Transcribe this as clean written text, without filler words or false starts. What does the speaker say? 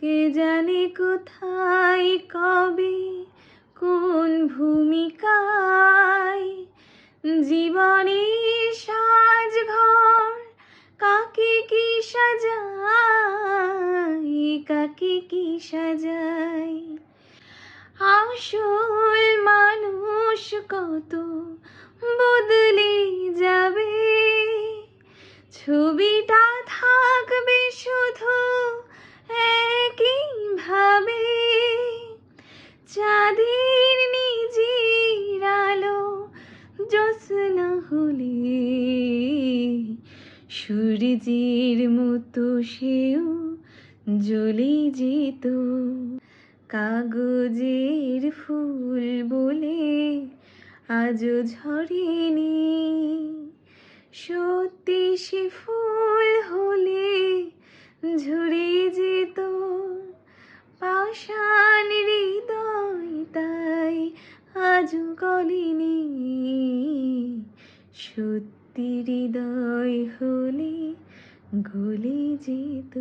কে জানে কোথায় কবে কোন ভূমিকায় জীবনের সাজঘর কাকে কি সাজায়, কাকে কি সাজায়। আসল মানুষ কত বদলে যাবে, ছবিটা থাকবে শুধু একই ভাবে। চাঁদের নিজের আলো জ্যোৎস্না হলে সূর্যের মতো সেও জ্বলে যেত। কাগজের ফুল বলে আজও ঝরেনি, সত্যি সে ফুল হলে ঝরে যেত। পাষাণ হৃদয় তাই আজও গলেনি, সত্যি হৃদয় হলে গলে যেত।